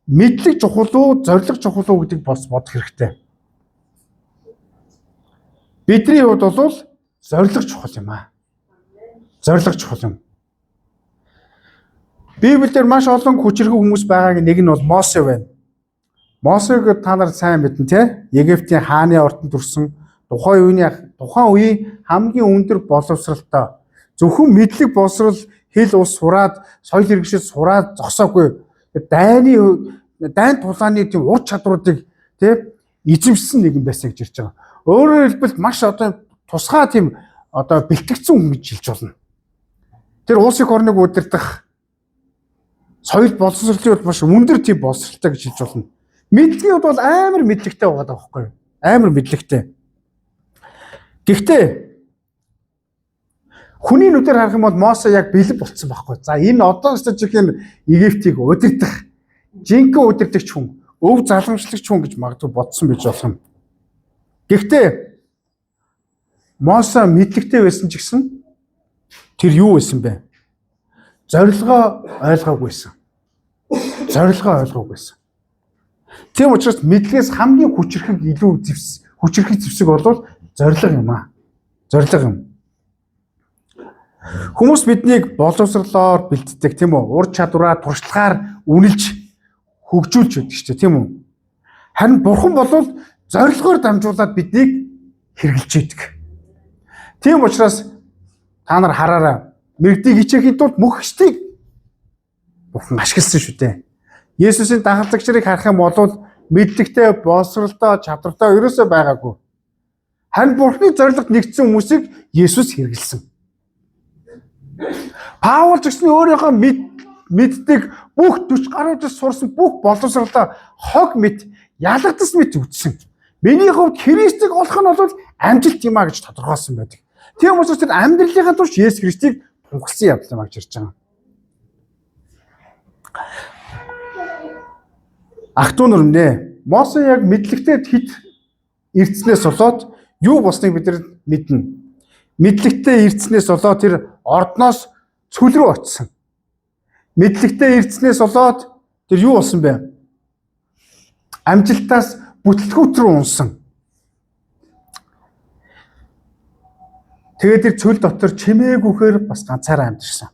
S1: Мэдлэг чухал уу, зориг чухал уу гэдгийг бас бодох хэрэгтэй. Бидний хувьд бол зориг чухал юм аа. Зориг чухал юм. Библиэлд маш олон хүчирхэг хүмүүс байгааг нэг нь бол Мосе байна. Мосег та нар сайн мэднэ те. Египтийн хааны ордонд төрсөн тухайн үеийн хамгийн өндөр боловсралтай зөвхөн мэдлэг боловсрал хэл ус сураад соёл иргэшэл сураад зогсоогүй дайн тулааны тийм ур чадруудыг те эзэмшсэн нэгэн байсан гэж ярьж байгаа. Өөрөөр хэлбэл маш одоо тусгай тийм одоо бэлтгэгдсэн хүн гэж хэлж болно. Тэр улс их орныг удирдах соёл боловсролын бол маш өндөр тийм боловсралтай гэж хэлж болно. Мэдлэгийн бол амар мэдлэгтэй байгаа байхгүй юу? Амар мэдлэгтэй. Гэхдээ Хүний нүдээр харах юм бол Мосе яг бэлэн болцсон байхгүй. За энэ одоо ч жихэн Египтийг удирдах, жинхэнэ удирдагч хүн, өв заламжлагч хүн гэж магадгүй бодсон байж болох юм. Гэхдээ Мосе мэдлэгтэй байсан ч гэсэн тэр юу байсан бэ? Зорилгоо ойлгоогүйсэн. Зорилгоо ойлгоогүйсэн. Тийм учраас мэдлэгээс хамгийн хүчрхэг зэвсэг бол зорилго юм аа. Зорилго юм. Хүмүүс биднийг боловсрлоор бэлддэг тийм үү? Ур чадвараа туршлагаар үнэлж хөгжүүлж байдаг шүү дээ, тийм үү? Харин Бурхан бол зорилгоор дамжуулаад биднийг хэрэгжилж байдаг. Тийм учраас та нар хараарай. Мэргэдийг хичээхийн тулд мөх хэстийг Бурхан ашигласан шүү дээ. Есүсийн дагалдагчрыг харах юм бол мэдлэгтэй, боловсролтой, чадвартай ерөөсөө байгаагүй. Харин Бурханы зорилгод нэгдсэн хүмүүсийг Есүс хэрэгжилсэн. Паул ч гэсэн өөрийнхөө мэддэг бүх 40 гаруй жил сурсан бүх боловсролоо хог мэд ялгдсан мэд үтсэн. Миний хувьд Христийг олох нь бол амжилт юм а гэж тодорхойлсон байдаг. Тийм учраас тэр амьдралынхаа турш Есүс Христийг тунхагласан явдал юм а гэж ярьж байгаа. Ах トゥ нөрмнэ. Мосе яг мэдлэгтэй хэд эрдснээс болоод юу болсныг бид нар мэднэ. Мэдлэгтэй эрдснээс болоод тэр ордноос цүл рүү очсон. Мэдлэгтэй эрдснээс болоод тэр юу болсон бэ? Амжилтаас бүтлгүүт рүү унсан. Тэгээд тэр цүл дотор чимээгүйхээр бас ганцаараа амьдэрсэн.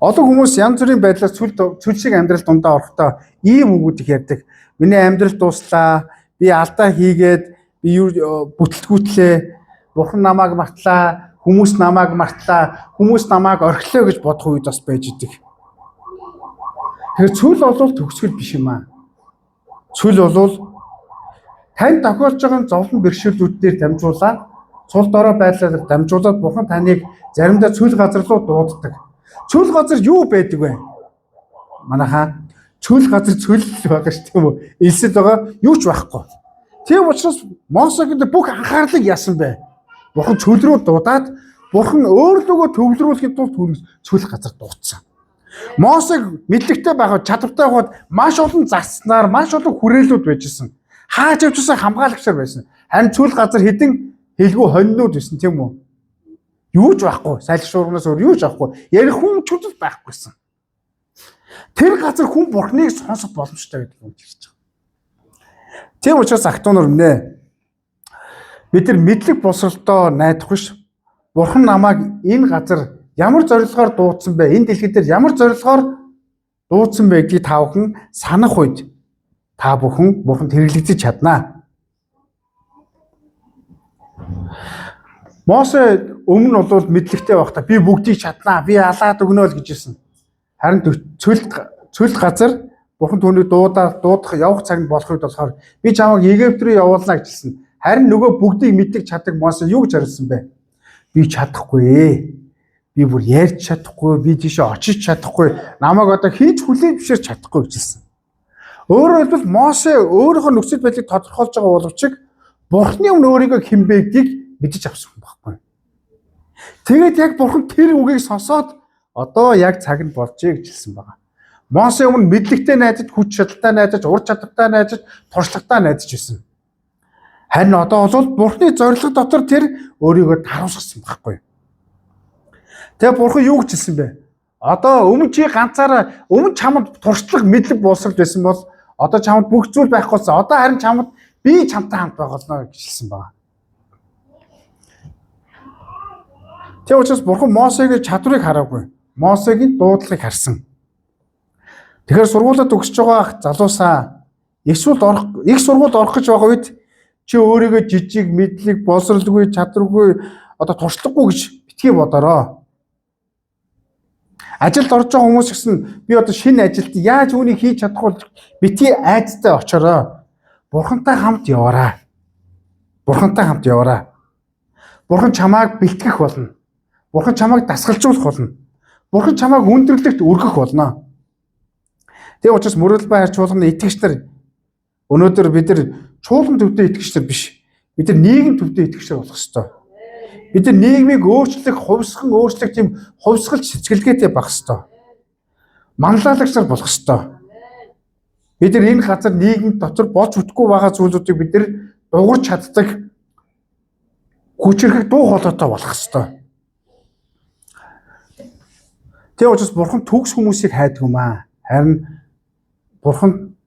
S1: Олон хүмүүс янз бүрийн байдлаар цүл шиг амьдрал дундаа орохдоо ийм үгүүдийг ярьдаг. Миний амьдрал дуслаа, би алдаа хийгээд, би бүтлгүүтлээ, Бурхан намайг мартлаа, хүмүүс намайг мартлаа, хүмүүс намайг орхилоо гэж бодох үед бас байж идэг. Тэгэхээр цүл бол төгсгөл биш юм аа. Цүл бол тань тохиолж байгаа зовлон бэрхшээлүүдээр дамжуулаад, цул дорой байдлаар дамжуулаад Бурхан таныг заримдаа цүл газар руу дууддаг. Цүл газар юу байдаг вэ? Манайхаа цүл газар цүл байгаа шүү тийм үү? Илсэл байгаа юу ч байхгүй. Тийм учраас Мосегийн бүх анхаарлыг яасан бэ? Бурхан цүл рүү дуудаад Бурхан өөрлөгөө төвлөрүүлэхэд тулд цүл газар дуудсан. Мосег мэдлэгтэй байхад, чадвартай байхад маш олон заснаар, маш олон хүрээлүүд байжсэн. Хааж авчсан хамгаалагчаар байсан. Харин цүл газар хідэн хэлгүй хоньнууд байсан тийм үү? Юу ч байхгүй, салхишуурнаас өөр юу ч байхгүй. Ярих хүн ч үгүй байхгүйсэн. Тэр газар хүн Бурханыг сонсох боломжтой гэдэг юм хэлж байгаа. Тийм учраас ах トゥ нөрмнэ. Бид нар мэдлэг босролтоо найдах биш. Бурхан намайг энэ газар ямар зорилгоор дуудсан бэ? Энэ дэлхий дээр ямар зорилгоор дуудсан бэ гэдгийг та бүхэн санах үед та бүхэн Бурханд хэрэглэгдэж чаднаа. Мосе өмнө бол мэдлэгтэй байхдаа би бүгдийг чаднаа, би алаад өгнө л гэж хэлсэн. Харин цүл газар Бурхан түүнийг дуудах явах цаг нь болох үед болохоор би чамайг Египт рүү явуулнаа гэж хэлсэн. Харин нөгөө бүгдийг мэддэг чаддаг Мосе юу гэж хариулсан бэ? Би чадахгүй. Би бүр ярьж чадахгүй, би тийшээ очиж чадахгүй, намайг одоо хийж хүлээж бишэрч чадахгүй гэж хэлсэн. Өөрөөр хэлбэл Мосе өөрийнхөө нөхцөл байдлыг тодорхойлж байгаа боловч Бурханы өмнө өөрийгөө хинбэ гэдгийг мэдэж авсан юм байхгүй. Тэгээд яг Бурхан тэр үгийг сонсоод одоо яг цаг нь болжээ гэж хэлсэн байгаа. Мосе өмнө мэдлэгтэй найдаж, хүч чадалтай найдаж, ур чадвартай найдаж, туршлагатай найдаж ирсэн. Харин одоо бол Бурханы зорилго дотор тэр өөрийгөө таруулсан байхгүй. Тэгээ Бурхан юу гэж хэлсэн бэ? Одоо өмнө чи ганцаараа өмнө чамд туршлага мэдлэг боловсрол байсан бол одоо чамд бүх зүйл байхгүйсэн. Одоо харин чамд би чамтай хамт байгаболно гэж хэлсэн байна. Тэгээ учраас Бурхан Мосегийн чадварыг хараагүй. Мосегийн дуудлагыг харсан. Тэгэхээр сургуулиуд төгсөж байгаа залуусаа их сургуульд орох гэж байгаа үед чи өөрийгөө жижиг, мэдлэг, боловсралгүй, чадваргүй, одоо туршлагагүй гэж битгий бодороо. Ажилд орж байгаа хүмүүс гэсэн би одоо шинэ ажилд яаж үүнийг хийж чадахгүй битгий айцтай очороо. Бурхантай хамт яваарай. Бурхантай хамт яваарай. Бурхан чамайг бэлтгэх болно. Бурхан чамайг дасгалжуулах болно. Бурхан чамайг хүндрэлтэд өргөх болно. Тэгээ учраас мөрөлбай харьц чуулганы итгэгч нар өнөөдөр бид нар чуулган төвдөө итгэгч нар биш. Бид нар нийгэм төвдөө итгэгч нар болох ёстой. Бид нар нийгмийг өөрчлөх, өөрчлөх тийм хувьсгалч сэтгэлгээтэй байх ёстой. Манлайлагч нар болох ёстой. Бид нар энэ газар нийгэм дотор болж бүтггүй байгаа зүйлүүдийг бид нар дуурч чаддаг хүчрэх дуу хоолойтой болох ёстой. Тэгээ учраас Бурхан төгс хүмүүсийг хайдаг юм аа. Харин Бурхан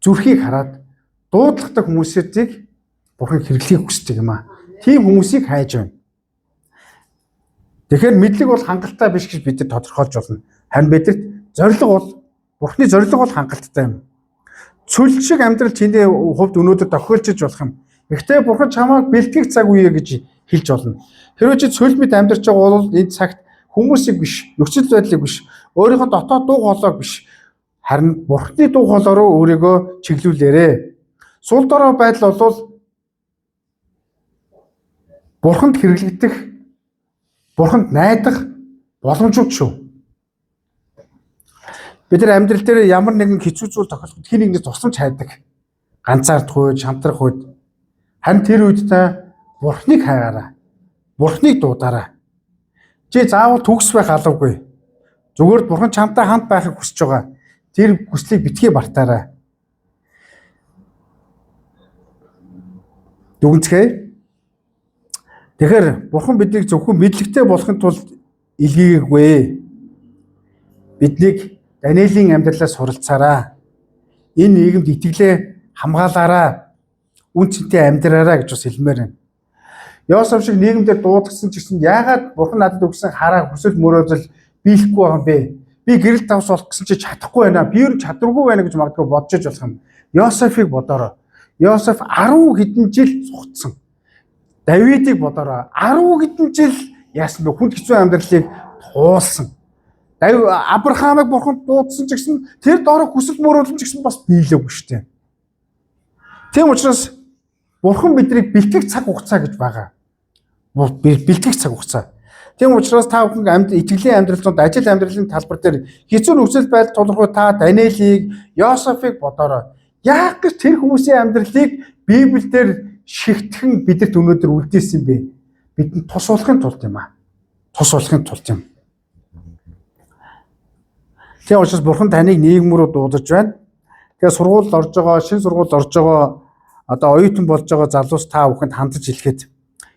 S1: зүрхийг хараад дуудлагатай хүмүүсийг Бурхан хэрэглэхийг хүсдэг юм аа. Тийм хүмүүсийг хайж байна. Тэгэхээр мэдлэг бол хангалттай биш гэж бид нар тодорхойлж болно. Харин бидэрт зорилго бол Бурханы зорилго бол хангалттай юм. Цүл шиг амьдрал чиний хувьд өнөөдөр тохиолчиж болох юм. Гэхдээ Бурхан чамайг бэлтгэх цаг үе гэж хэлж болно. Хэрвээ чи цүл мэд амьдарч байгаа бол энэ цагт хүмүүсийг биш, нөхцөл байдлыг биш, өөрийнхөө дотоод дуу хоолойг биш, харин Бурханы дуу хоолойроо өөрийгөө чиглүүлээрэ. Сул дорой байдал бол Бурханд хэрэглэгдэх, Бурханд найдах боломжууд шүү. Бид нар амьдрал дээр ямар нэгэн хэцүү зүйл тохиолдоход хин нэгнээс тусламж хайдаг. Ганцаардах үед, шантрах үед. Харин тэр үед та Бурханыг хайгаарай. Бурханыг дуудаарай. Чи заавал төгс байх алавгүй. Зүгээр Бурхан чамтай хамт байхыг хүсэж байгаа. Тэр хүслийг битгий мартаарай. Дүгнцгээе. Тэгэхээр Бурхан биднийг зөвхөн мэдлэгтэй болохын тулд илгээгээгүй. Биднийг Даниэлийн амьдралаас суралцаарай. Энэ нийгэмд итгэлээ хамгаалаарай. Үн цэнтэй амьдраарай гэж бас хэлмээр байна. Йосеф шиг нийгэмдээ дуудагдсан ч гэсэн яагаад Бурхан надад өгсөн хараа хүсэл мөрөөдөл биелэхгүй байгаа юм бэ? Би гэрэл давс болох гэсэн чи чадахгүй байна. Би юу чадваргүй байна гэж магадгүй бодож болох юм. Йосефийг бодорой. Йосеф 10 хэдэн жил цугцсан. Давидыг бодорой. 10 хэдэн жил яасан бэ? Хүнд хэцүү амьдралыг туулсан. Абрахамыг Бурханд дуудсан ч гэсэн тэр доор хүсэл мөрөөдөл ч гэсэн бас биелээгүй шүү дээ. Тийм учраас Бурхан биднийг бэлтгэх цаг хугацаа гэж байгаа. Бэлтгэх цаг хугацаа. Тийм учраас та бүхэн итгэлийн амьдралд, ажил амьдралын талбар дээр хэцүү нөхцөл байдал тулгархуу та Даниэлийг, Йосефийг бодорой. Яах гэж тэр хүмүүсийн амьдралыг Библиэлд шигтгэн бидэрт өнөөдөр үлдээсэн бэ? Бидэнд тус болохын тулд юм аа. Тус болохын тулд юм. Тийм учраас Бурхан таныг нийгэм рүү дуудаж байна. Тэгээ сургуульд орж байгаа, шинэ сургуульд орж байгаа одоо оюутан болж байгаа залуус та бүхэнд хандаж хэлэхэд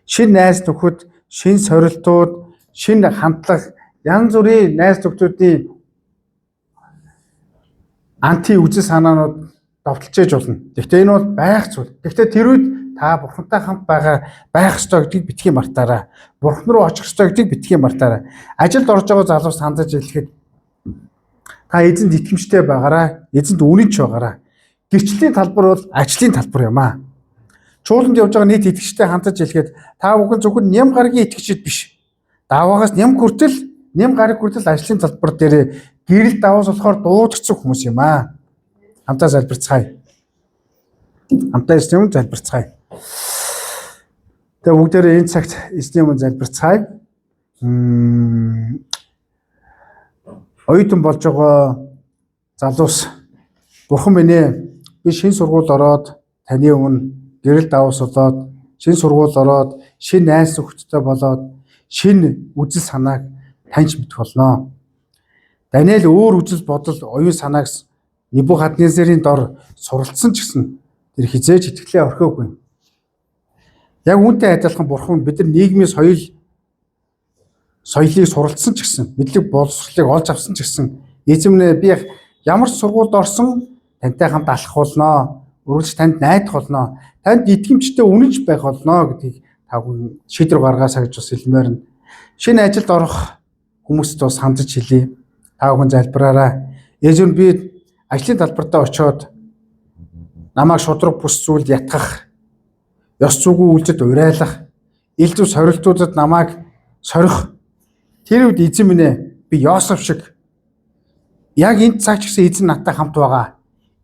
S1: шинэ найз нөхөд, шинэ сорилтууд, шинэ хандлага, янз бүрийн найз нөхдүүдийн анти үзэл санаанууд давталж болно. Гэхдээ энэ бол байх зүйл. Гэхдээ тэр үед та Бурхантай хамт байх ёстой гэдгийг битгий мартаарай. Бурхан руу очих ёстой гэдгийг битгий мартаарай. Ажилд орж байгаа залуус хандаж хэлэхэд та эзэнд итгэмжтэй байгаарай. Эзэнд үнэнч байгаарай. Гэрчлийн талбар бол ажлын талбар юм аа. Чуулганд явж байгаа нийт итгэгчтэй хандаж хэлэхэд та бүхэн зөвхөн ням гарагийн итгэгчид биш. Даваагаас ням гараг хүртэл ажлын талбар дээр гэрэл даваас болохоор дуудагдсан хүмүүс юм аа. Хамтаа залбирцгаая. Хамтаа эзэн залбирцгаая. Тэгээ бүгдээрээ энэ цагт эзэн залбирцгаая. Оюутан болж байгаа залуус Бурхан минь ээ, би шинэ сургууль ороод таны өмнө гэрэл даваас болоод шинэ сургууль ороод шинэ найз нөхдөдтэй болоод шинэ үзэл санааг таньж мэдэх болноо. Даниэл өөр үзэл бодол оюун санааг Небухаднезарын дор суралцсан ч гэсэн тэр хизээж итгэлээ орхиогүй. Яг үүнтэй адилхан Бурхан бид нар нийгмийн соёлыг суралцсан ч гэсэн мэдлэг боловсролыг олж авсан ч гэсэн эзэм минь би ямар сургуульд орсон тантай хамт алхах болноо. Үргэлж танд найдах болноо. Танд итгэмжтэй үнэнч байх болноо гэдгийг та бүхэн шийдвэр гаргаасаа гэж бас хэлмээр нь. Шинэ ажилд орох хүмүүст бас хандаж хэлье. Та бүхэн залбираарай. Эзэн би ажлын талбартаа очиод намайг шудраг бус зүйлд ятгах, ёс зүйгүй үйлдэлд урайлах, ил зүй сорилтуудад намайг сорих. Тэр үед эзэн минь би Йосеф шиг яг энэ цаг ч гэсэн эзэн надтай хамт байгаа.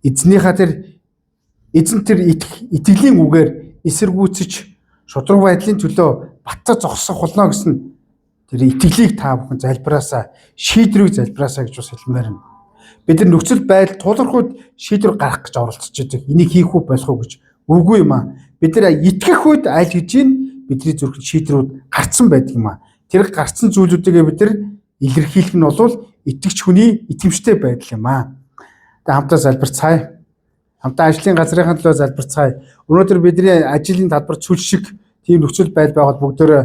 S1: Эзэн тэр итгэлийн үгээр эсэргүүцэж шудраг байдлын төлөө баттаа зогсох болно гэсэн тэр итгэлийг та бүхэн залбираасаа, шийдвэрийг залбираасаа гэж бас хэлмээр байна. Бид нар нөхцөл байдал тулгархуйд шийдвэр гаргах гэж оролцож байдаг. Энийг хийх үү болох уу гэж үгүй юм аа. Бид нар итгэх үед аль хэдийн бидний зүрхэнд шийдвэрүүд гарцсан байдаг юм а. Тэр гарцсан зүйлүүдийг бид нар илэрхийлэх нь бол итгэгч хүний итгэмжтэй байдал юм а. Тэгээ хамтаа залбирцгаая. Хамтаа ажлын газрынхаа төлөө залбирцгаая. Өнөөдөр бидний ажлын талбар цүл шиг тийм нөхцөл байдал байгаад бүгдөө